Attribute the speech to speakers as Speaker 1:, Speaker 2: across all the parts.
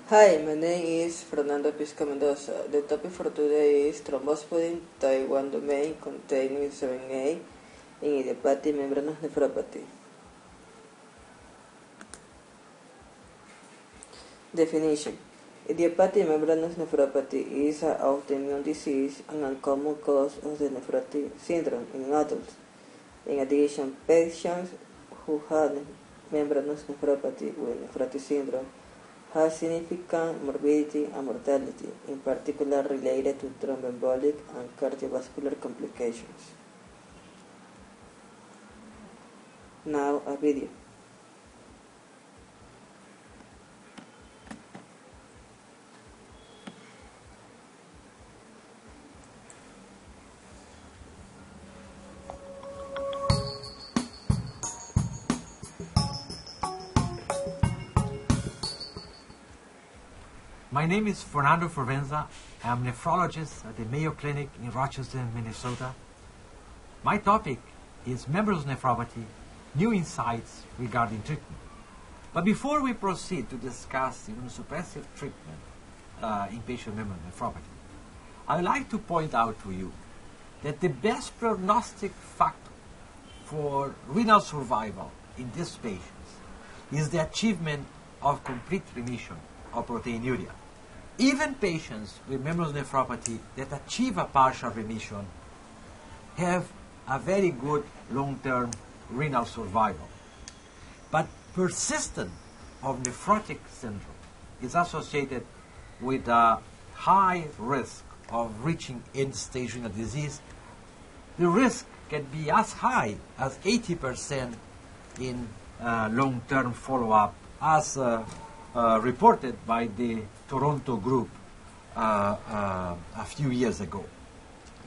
Speaker 1: Hi, my name is Fernando Pisca Mendoza. The topic for today is Thrombospondin type 1 domain containing 7A in idiopathic membranous nephropathy. Definition. Idiopathic membranous nephropathy is an autoimmune disease and a common cause of the nephrotic syndrome in adults. In addition, patients who have membranous nephropathy with nephrotic syndrome have significant morbidity and mortality, in particular related to thromboembolic and cardiovascular complications. Now a video.
Speaker 2: My name is Fernando Fervenza. I'm a nephrologist at the Mayo Clinic in Rochester, Minnesota. My topic is membranous nephropathy, new insights regarding treatment. But before we proceed to discuss immunosuppressive treatment in patient membranous nephropathy, I would like to point out to you that the best prognostic factor for renal survival in these patients is the achievement of complete remission of proteinuria. Even patients with membranous nephropathy that achieve a partial remission have a very good long-term renal survival. But persistence of nephrotic syndrome is associated with a high risk of reaching end-stage renal disease. The risk can be as high as 80% in long-term follow-up, as reported by the Toronto group a few years ago.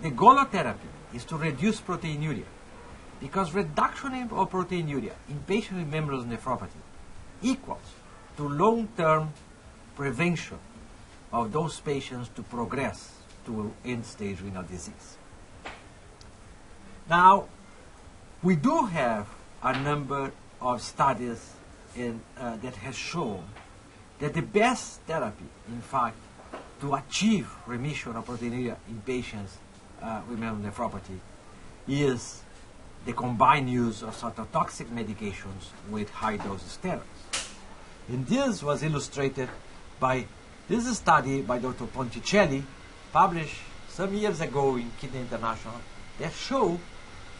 Speaker 2: The goal of therapy is to reduce proteinuria, because reduction of proteinuria in patients with membranous nephropathy equals to long-term prevention of those patients to progress to end-stage renal disease. Now, we do have a number of studies that has shown that the best therapy, in fact, to achieve remission of proteinuria in patients with membranous nephropathy is the combined use of cytotoxic medications with high-dose steroids. And this was illustrated by this study by Dr. Ponticelli, published some years ago in Kidney International, that showed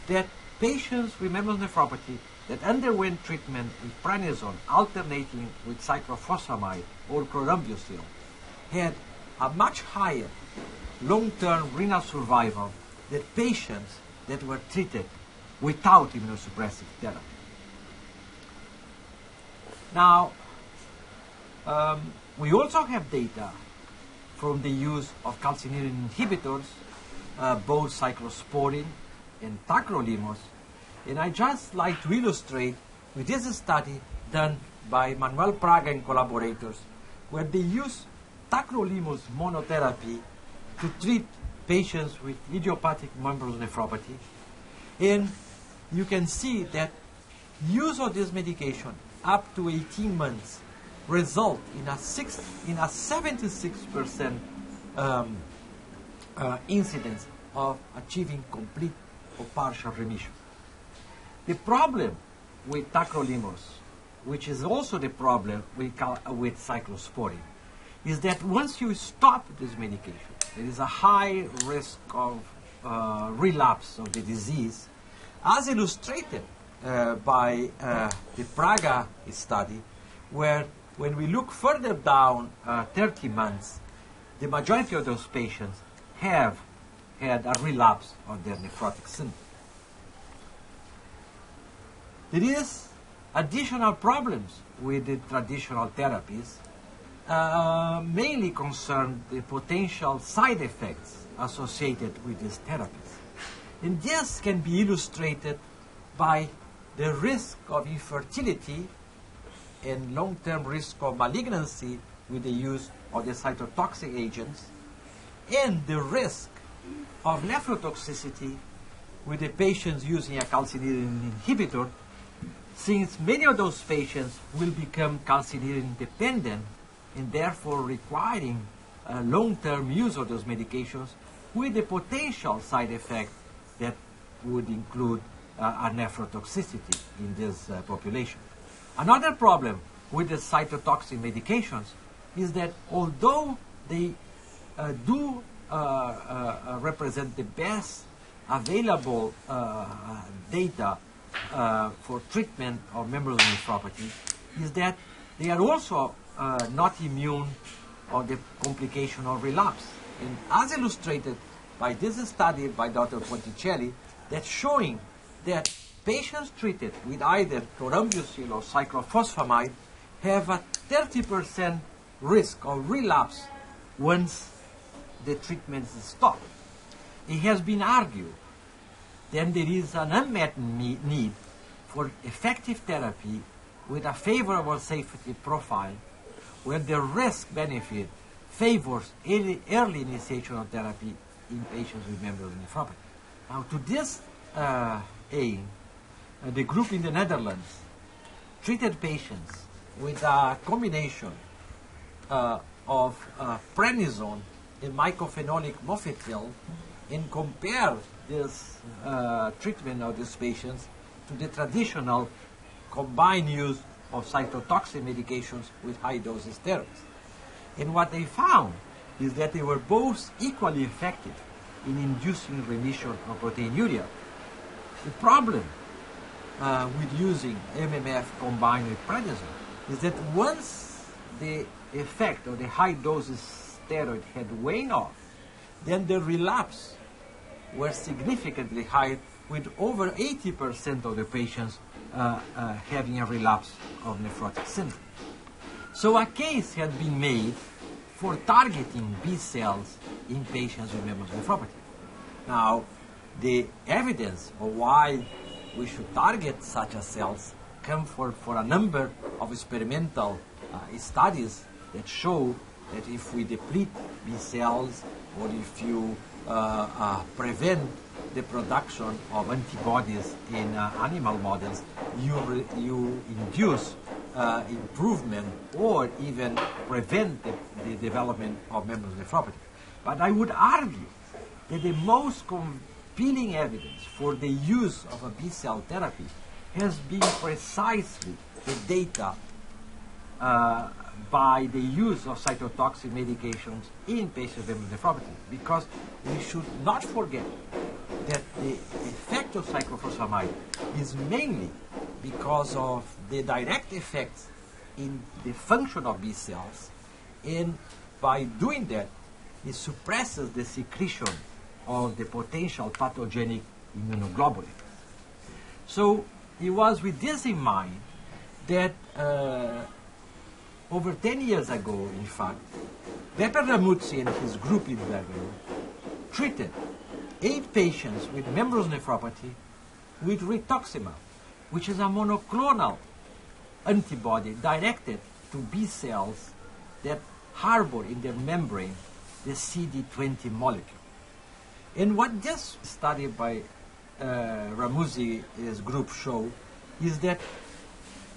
Speaker 2: that patients with membranous nephropathy that underwent treatment with prednisone alternating with cyclophosphamide or chlorambucil had a much higher long-term renal survival than patients that were treated without immunosuppressive therapy. Now, we also have data from the use of calcineurin inhibitors, both cyclosporine and tacrolimus. And I just like to illustrate with this study done by Manuel Praga and collaborators, where they use tacrolimus monotherapy to treat patients with idiopathic membranous nephropathy. And you can see that use of this medication up to 18 months result in a 76% incidence of achieving complete or partial remission. The problem with tacrolimus, which is also the problem with cyclosporine, is that once you stop this medication, there is a high risk of relapse of the disease, as illustrated by the Praga study, where when we look further down 30 months, the majority of those patients have had a relapse of their nephrotic syndrome. There is additional problems with the traditional therapies, mainly concern the potential side effects associated with these therapies. And this can be illustrated by the risk of infertility and long-term risk of malignancy with the use of the cytotoxic agents, and the risk of nephrotoxicity with the patients using a calcineurin inhibitor, since many of those patients will become calcineurin dependent and therefore requiring long-term use of those medications with the potential side effect that would include a nephrotoxicity in this population. Another problem with the cytotoxic medications is that although they do represent the best available data for treatment of membranous nephropathy, is that they are also not immune of the complication of relapse. And as illustrated by this study by Dr. Ponticelli, that's showing that patients treated with either chlorambucil or cyclophosphamide have a 30% risk of relapse once the treatment is stopped. It has been argued that there is an unmet need for effective therapy with a favorable safety profile where the risk-benefit favors early initiation of therapy in patients with membranous nephropathy. Now, to this aim, the group in the Netherlands treated patients with a combination of prednisone and mycophenolic mofetil and compared this treatment of these patients to the traditional combined use of cytotoxic medications with high-dose steroids. And what they found is that they were both equally effective in inducing remission of proteinuria. The problem with using MMF combined with prednisone is that once the effect of the high-dose steroid had waned off, then the relapse were significantly higher, with over 80% of the patients having a relapse of nephrotic syndrome. So a case had been made for targeting B cells in patients with membranous nephropathy. Now, the evidence of why we should target such a cells come for a number of experimental studies that show that if we deplete B cells or if you prevent the production of antibodies in animal models, you induce improvement or even prevent the development of membranous nephropathy. But I would argue that the most compelling evidence for the use of a B-cell therapy has been precisely the data by the use of cytotoxic medications in patients with membranous nephropathy, because we should not forget that the effect of cyclophosphamide is mainly because of the direct effects in the function of B cells, and by doing that, it suppresses the secretion of the potential pathogenic immunoglobulin. So it was with this in mind that over 10 years ago, in fact, Beppe Ramuzzi and his group in Bergamo treated 8 patients with membranous nephropathy with rituximab, which is a monoclonal antibody directed to B cells that harbor in their membrane the CD20 molecule. And what this study by Ramuzzi's group showed is that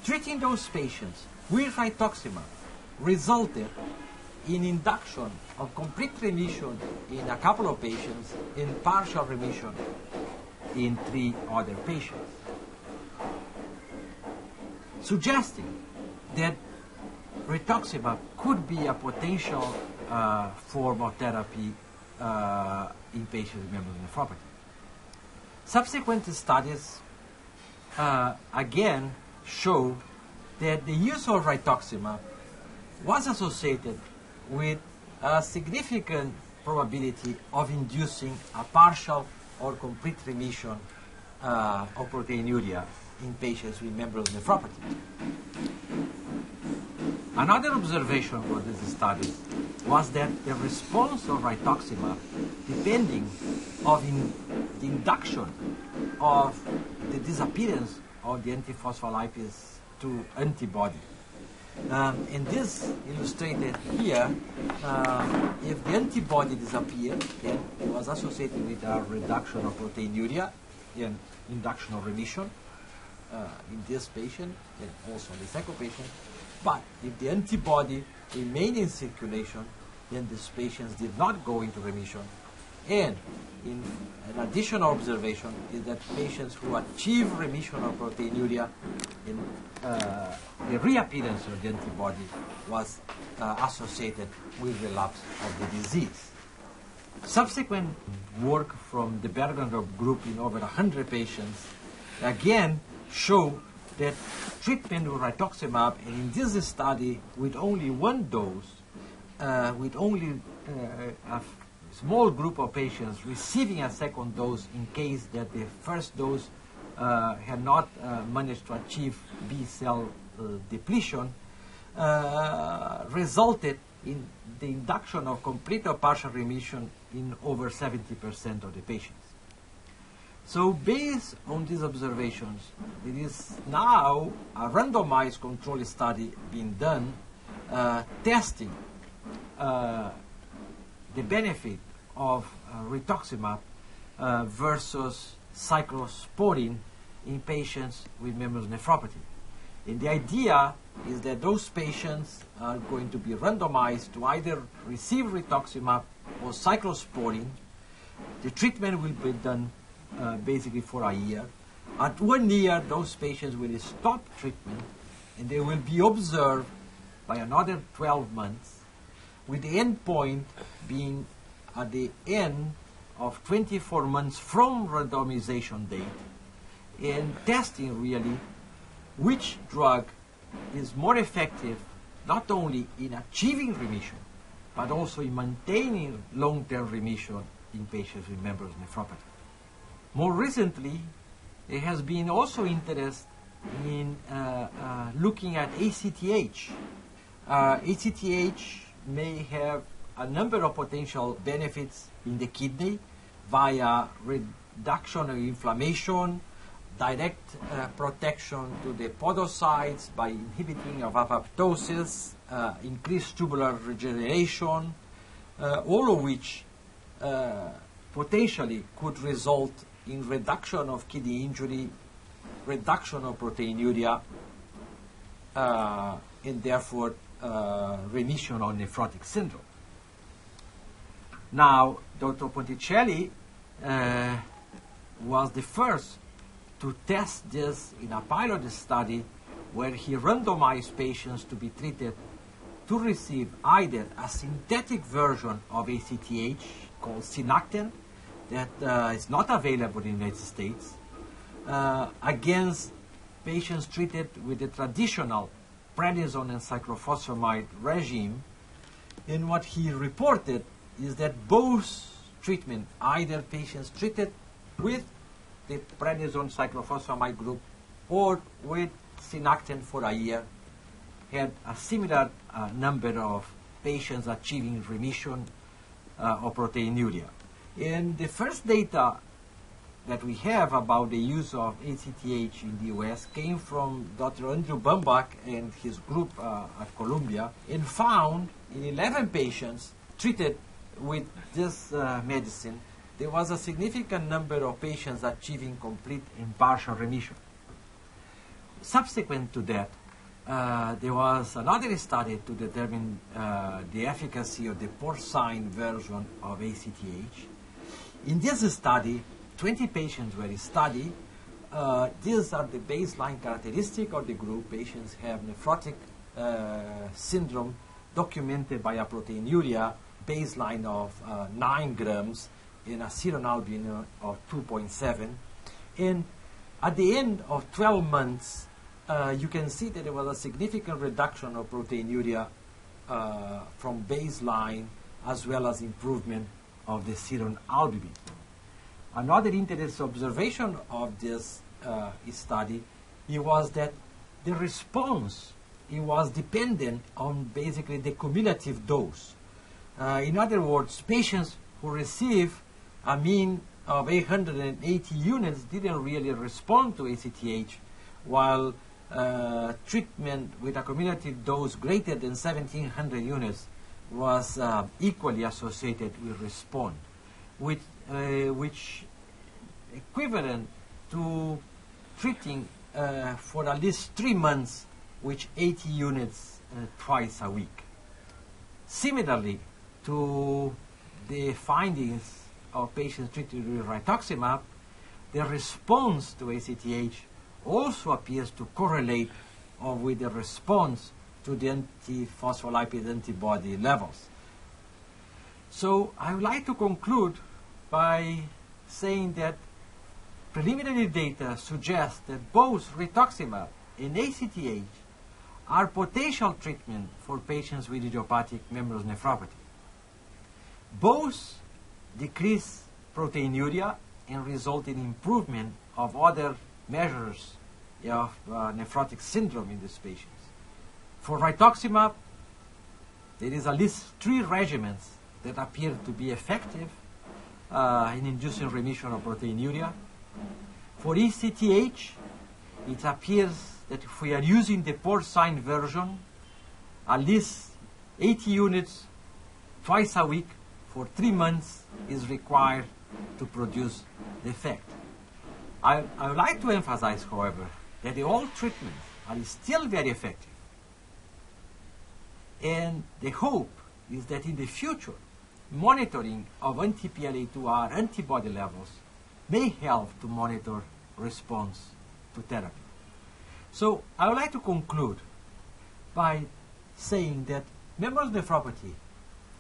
Speaker 2: treating those patients with rituximab resulted in induction of complete remission in a couple of patients and partial remission in 3 other patients, suggesting that rituximab could be a potential form of therapy in patients with membranous nephropathy. Subsequent studies again show that the use of rituximab was associated with a significant probability of inducing a partial or complete remission of proteinuria in patients with membranous nephropathy. Another observation for this study was that the response of rituximab, depending on the induction of the disappearance of the antiphospholipase 2 antibody. And this illustrated here, if the antibody disappeared, then it was associated with a reduction of proteinuria and induction of remission in this patient and also in the second patient. But if the antibody remained in circulation, then these patients did not go into remission. And in an additional observation is that patients who achieve remission of proteinuria, the reappearance of the antibody was associated with relapse of the disease. Subsequent work from the Bergman group in over 100 patients again show that treatment with rituximab, and in this study with only one dose, with only a small group of patients receiving a second dose in case that the first dose had not managed to achieve B-cell depletion, resulted in the induction of complete or partial remission in over 70% of the patients. So based on these observations, there is now a randomized control study being done testing the benefit of rituximab versus cyclosporine in patients with membranous nephropathy. And the idea is that those patients are going to be randomized to either receive rituximab or cyclosporine. The treatment will be done basically for a year. At 1 year, those patients will stop treatment and they will be observed by another 12 months, with the end point being at the end of 24 months from randomization date, and testing really which drug is more effective not only in achieving remission, but also in maintaining long-term remission in patients with membranous nephropathy. More recently, there has been also interest in looking at ACTH. ACTH may have a number of potential benefits in the kidney via reduction of inflammation, direct protection to the podocytes by inhibiting of apoptosis, increased tubular regeneration, all of which potentially could result in reduction of kidney injury, reduction of proteinuria, and therefore remission of nephrotic syndrome. Now, Dr. Ponticelli was the first to test this in a pilot study where he randomized patients to be treated to receive either a synthetic version of ACTH called Synactin that is not available in the United States against patients treated with the traditional prednisone and cyclophosphamide regime. And what he reported is that both treatment, either patients treated with the prednisone cyclophosphamide group or with Synactin for a year, had a similar number of patients achieving remission of proteinuria. And the first data that we have about the use of ACTH in the US came from Dr. Andrew Bambach and his group at Columbia, and found in 11 patients treated with this medicine, there was a significant number of patients achieving complete and partial remission. Subsequent to that, there was another study to determine the efficacy of the porcine version of ACTH. In this study, 20 patients were studied. These are the baseline characteristics of the group. Patients have nephrotic syndrome documented by a proteinuria baseline of 9 grams in a serum albumin of 2.7. And at the end of 12 months, you can see that there was a significant reduction of proteinuria from baseline, as well as improvement of the serum albumin. Another interesting observation of this study was that the response was dependent on basically the cumulative dose. In other words, patients who receive a mean of 880 units didn't really respond to ACTH, while treatment with a cumulative dose greater than 1,700 units was equally associated with response, which equivalent to treating for at least 3 months with 80 units twice a week. Similarly to the findings of patients treated with rituximab, the response to ACTH also appears to correlate with the response to the antiphospholipid antibody levels. So I would like to conclude by saying that preliminary data suggest that both rituximab and ACTH are potential treatment for patients with idiopathic membranous nephropathy. Both decrease proteinuria and result in improvement of other measures of nephrotic syndrome in these patients. For rituximab, there is at least 3 regimens that appear to be effective in inducing remission of proteinuria. For ECTH, it appears that if we are using the porcine version, at least 80 units twice a week for 3 months is required to produce the effect. I would like to emphasize, however, that all treatments are still very effective. And the hope is that in the future, monitoring of anti-PLA2R antibody levels may help to monitor response to therapy. So I would like to conclude by saying that membranous nephropathy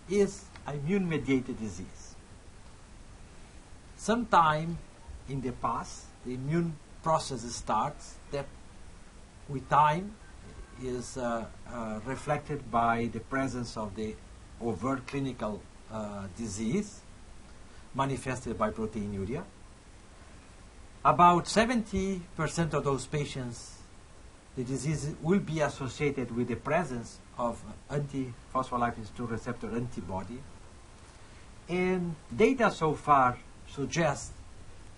Speaker 2: is an immune-mediated disease. Sometime in the past, the immune process starts that with time is reflected by the presence of the overt clinical disease manifested by proteinuria. About 70% of those patients, the disease will be associated with the presence of antiphospholipid 2 receptor antibody. And data so far suggests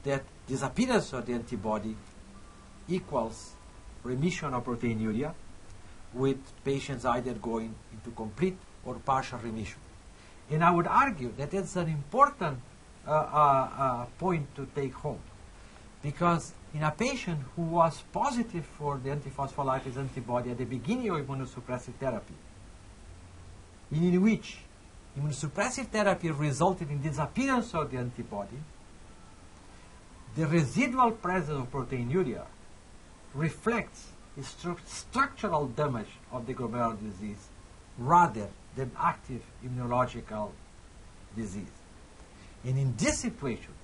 Speaker 2: that disappearance of the antibody equals remission of proteinuria, with patients either going into complete or partial remission. And I would argue that it's an important point to take home, because in a patient who was positive for the antiphospholipid antibody at the beginning of immunosuppressive therapy, in which immunosuppressive therapy resulted in disappearance of the antibody, the residual presence of proteinuria reflects structural damage of the glomerular disease rather than active immunological disease. And in this situation,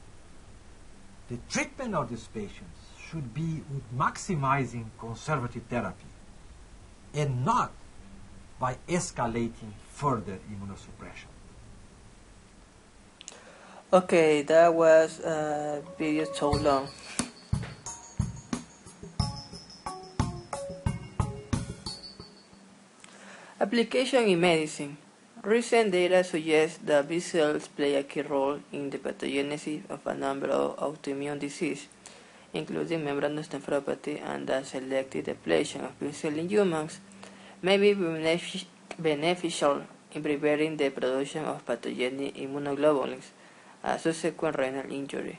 Speaker 2: the treatment of these patients should be with maximizing conservative therapy and not by escalating further immunosuppression.
Speaker 1: Okay, that was video so long. Application in medicine. Recent data suggests that B cells play a key role in the pathogenesis of a number of autoimmune diseases, including membranous nephropathy, and that selective depletion of B cells in humans may be beneficial in preventing the production of pathogenic immunoglobulins and subsequent renal injury.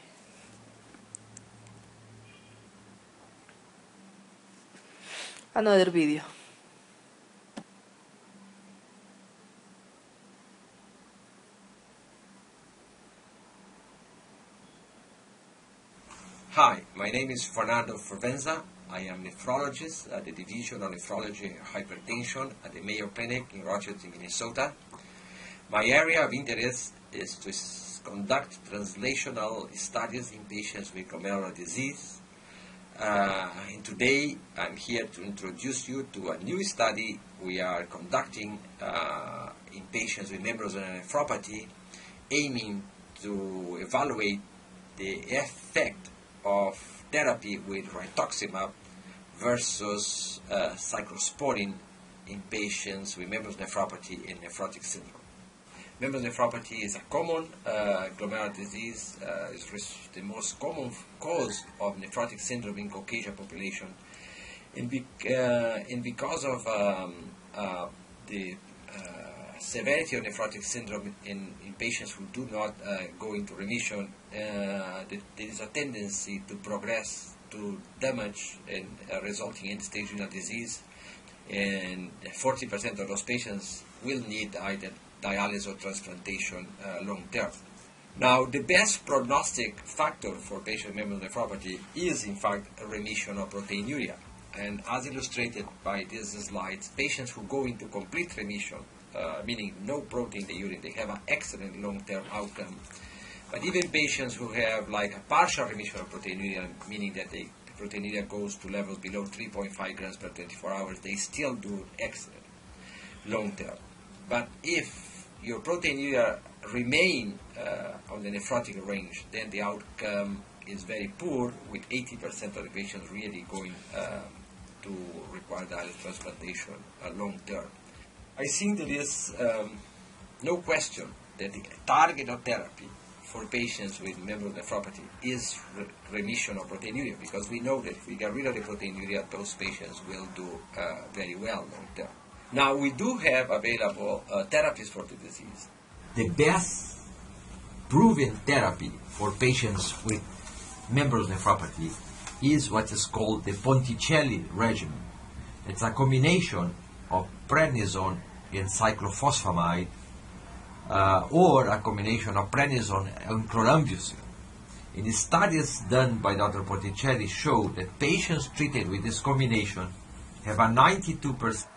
Speaker 1: Another video.
Speaker 2: Hi, my name is Fernando Fervenza. I am nephrologist at the Division of Nephrology and Hypertension at the Mayo Clinic in Rochester, Minnesota. My area of interest is to conduct translational studies in patients with glomerular disease. And today I'm here to introduce you to a new study we are conducting in patients with membranous nephropathy, aiming to evaluate the effect of therapy with rituximab versus cyclosporine in patients with membranous nephropathy and nephrotic syndrome. Membranous nephropathy is a common glomerular disease. It's the most common cause of nephrotic syndrome in Caucasian population, and because of the severity of nephrotic syndrome in patients who do not go into remission, there is a tendency to progress to damage and resulting in end-stage renal disease, and 40% of those patients will need either dialysis or transplantation long term. Now, the best prognostic factor for patient with membranous nephropathy is, in fact, a remission of proteinuria. And as illustrated by these slides, patients who go into complete remission, meaning no protein in the urine, they have an excellent long-term outcome. But even patients who have like a partial remission of proteinuria, meaning that the proteinuria goes to levels below 3.5 grams per 24 hours, they still do excellent long-term. But if your proteinuria remain on the nephrotic range, then the outcome is very poor, with 80% of the patients really going to require dialysis transplantation long-term. I think there is no question that the target of therapy for patients with membranous nephropathy is remission of proteinuria, because we know that if we get rid of the proteinuria, those patients will do very well long-term. Now, we do have available therapies for the disease. The best proven therapy for patients with membranous nephropathy is what is called the Ponticelli regimen. It's a combination of prednisone and cyclophosphamide, or a combination of prednisone and chlorambucil. In the studies done by Dr. Ponticelli showed that patients treated with this combination have a 92%.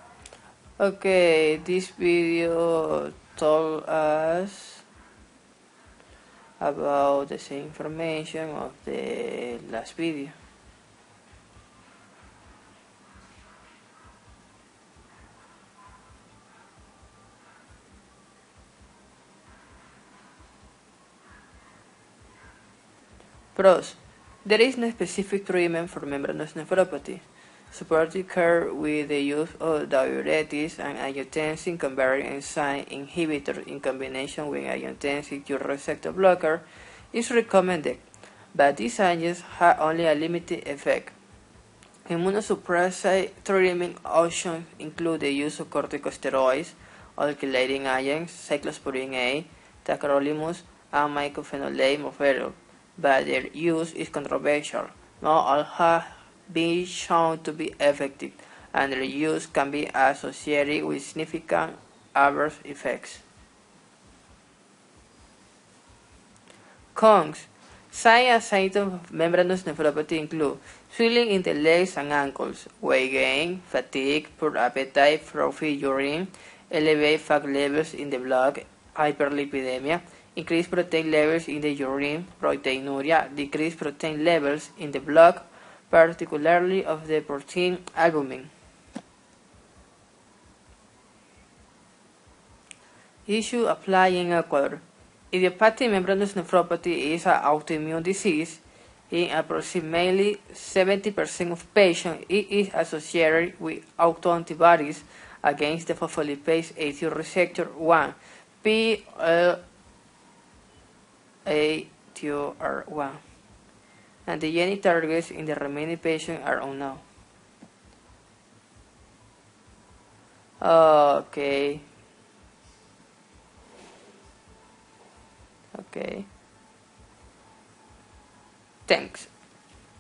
Speaker 1: Okay, this video told us about the same information of the last video. Pros. There is no specific treatment for membranous nephropathy. Supportive care with the use of diuretics and angiotensin converting enzyme inhibitor in combination with angiotensin II receptor blocker is recommended, but these agents have only a limited effect. Immunosuppressive treatment options include the use of corticosteroids, alkylating agents, cyclosporin A, tacrolimus, and mycophenolate mofetil, but their use is controversial. Not all have been shown to be effective, and their use can be associated with significant adverse effects. Cons. Signs and symptoms of membranous nephropathy include swelling in the legs and ankles, weight gain, fatigue, poor appetite, frothy urine, elevated fat levels in the blood, hyperlipidemia, increased protein levels in the urine, proteinuria, decreased protein levels in the blood, particularly of the protein albumin. Issue apply in Ecuador. Idiopathic membranous nephropathy is an autoimmune disease. In approximately 70% of patients, it is associated with autoantibodies against the phospholipase A2 receptor 1, PLA2R1. And the genic targets in the remaining patients are unknown. Okay. Thanks.